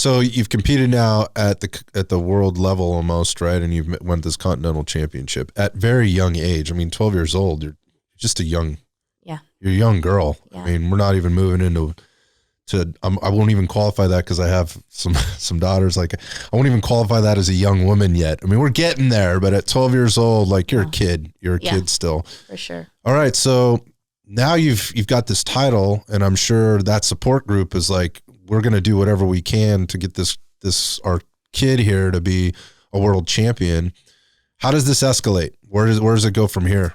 So you've competed now at the world level almost, right? And you've won this continental championship at very young age. I mean, 12 years old. You're just you're a young girl. Yeah. I mean, we're not even moving into I won't even qualify that because I have some daughters. Like, I won't even qualify that as a young woman yet. I mean, we're getting there, but at 12 years old, like, you're a kid. You're a kid still. For sure. All right, so now you've got this title, and I'm sure that support group is like, we're going to do whatever we can to get this our kid here to be a world champion. How does this escalate? Where does it go from here?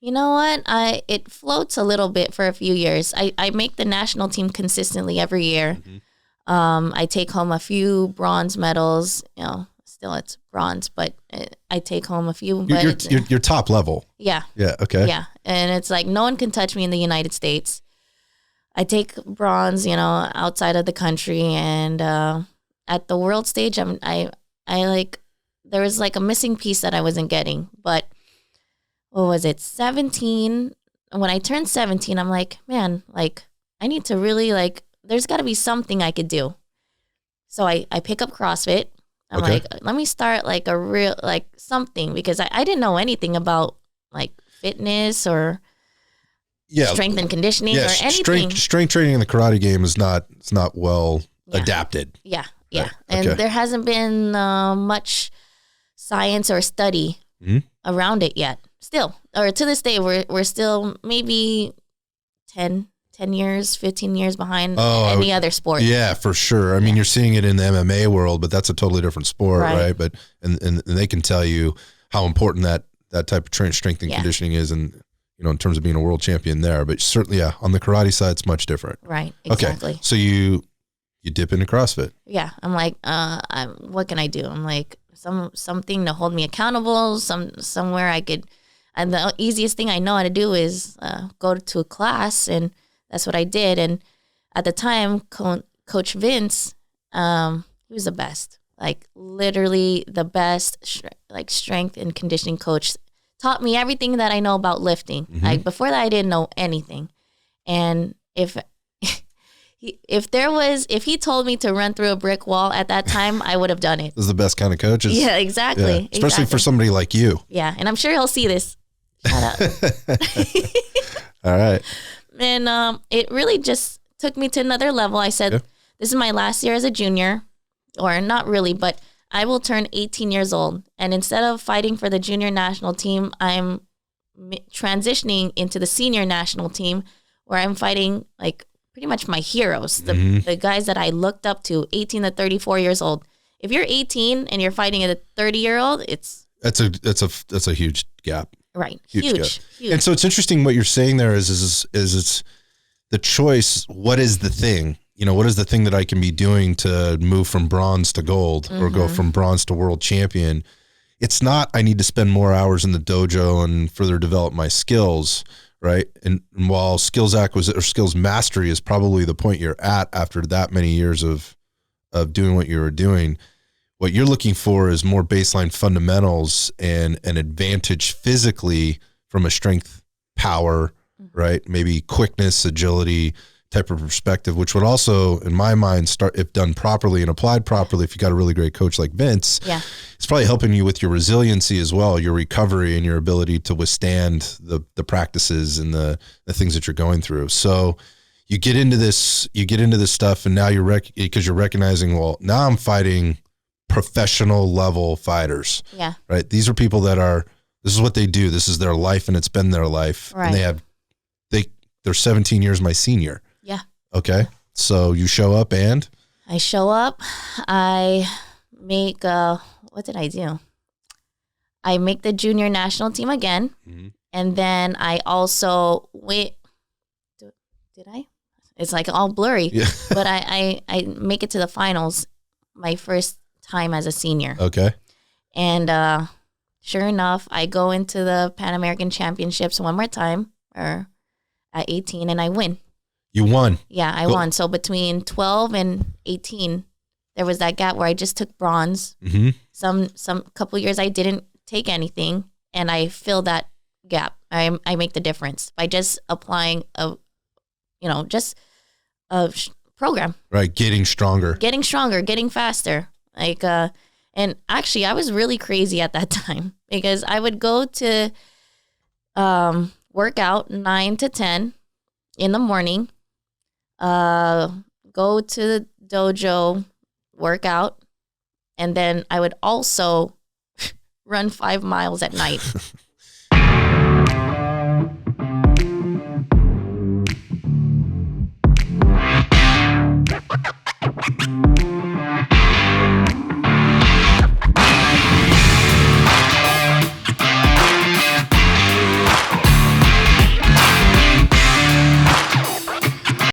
You know what? It floats a little bit for a few years. I make the national team consistently every year. Mm-hmm. I take home a few bronze medals. You know, still it's bronze, but I take home a few. But you're top level. Yeah. Yeah. Okay. Yeah, and it's like no one can touch me in the United States. I take bronze, you know, outside of the country, and at the world stage, I like there was like a missing piece that I wasn't getting, but. What was it, 17? When I turned 17, I'm like, man, like, I need to really, like, there's got to be something I could do. So I pick up CrossFit. I'm like, let me start, like, a real, like, something, because I didn't know anything about, like, fitness or strength and conditioning or anything. Strength training in the karate game is not well adapted. Yeah. Right. And there hasn't been much science or study around it yet. Still, or to this day, we're still maybe 10 years, 15 years behind any other sport. Yeah, for sure. I mean, you're seeing it in the MMA world, but that's a totally different sport, right? But and they can tell you how important that type of strength and conditioning is, and you know, in terms of being a world champion there. But certainly, on the karate side, it's much different. Right. Exactly. Okay. So you dip into CrossFit. Yeah. I'm like, what can I do? I'm like something to hold me accountable. Somewhere I could. And the easiest thing I know how to do is go to a class, and that's what I did. And at the time, Coach Vince, he was the best, like literally the best, like strength and conditioning coach. Taught me everything that I know about lifting. Mm-hmm. Like before that, I didn't know anything. And if he told me to run through a brick wall at that time, I would have done it. This is the best kind of coaches. Yeah, exactly. Yeah. Especially for somebody like you. Yeah, and I'm sure he'll see this. Shut up. All right. And it really just took me to another level. I said, this is my last year as a junior, or not really, but I will turn 18 years old. And instead of fighting for the junior national team, I'm transitioning into the senior national team, where I'm fighting like pretty much my heroes, the guys that I looked up to, 18 to 34 years old. If you're 18 and you're fighting a 30-year-old, that's a huge gap. Right. Huge. And so it's interesting what you're saying there is it's the choice. What is the thing? You know, what is the thing that I can be doing to move from bronze to gold or go from bronze to world champion? It's not, I need to spend more hours in the dojo and further develop my skills, right? And while skills acquisition or skills mastery is probably the point you're at after that many years of doing what you were doing, what you're looking for is more baseline fundamentals and an advantage physically from a strength, power, right? Maybe quickness, agility type of perspective, which would also, in my mind, start, if done properly and applied properly, if you got a really great coach like Vince, it's probably helping you with your resiliency as well, your recovery and your ability to withstand the practices and the things that you're going through. So you get into this stuff, and now because you're recognizing, well, now I'm fighting professional level fighters. Yeah. Right. These are people this is what they do. This is their life, and it's been their life. Right. And they're 17 years my senior. Yeah. Okay. So you show up and? I show up. I make, what did I do? I make the junior national team again. Mm-hmm. And then I also, did I? It's like all blurry. Yeah. But I make it to the finals my first time as a senior. Okay. And sure enough, I go into the Pan American Championships one more time, or at 18, and I win. You won. Yeah, I won. So between 12 and 18, there was that gap where I just took bronze. Mm-hmm. Some couple years I didn't take anything, and I fill that gap. I make the difference by just applying a program. Right. Getting stronger, Getting faster. Like, and actually I was really crazy at that time because I would go to work out 9 to 10 in the morning, go to the dojo, work out, and then I would also run 5 miles at night.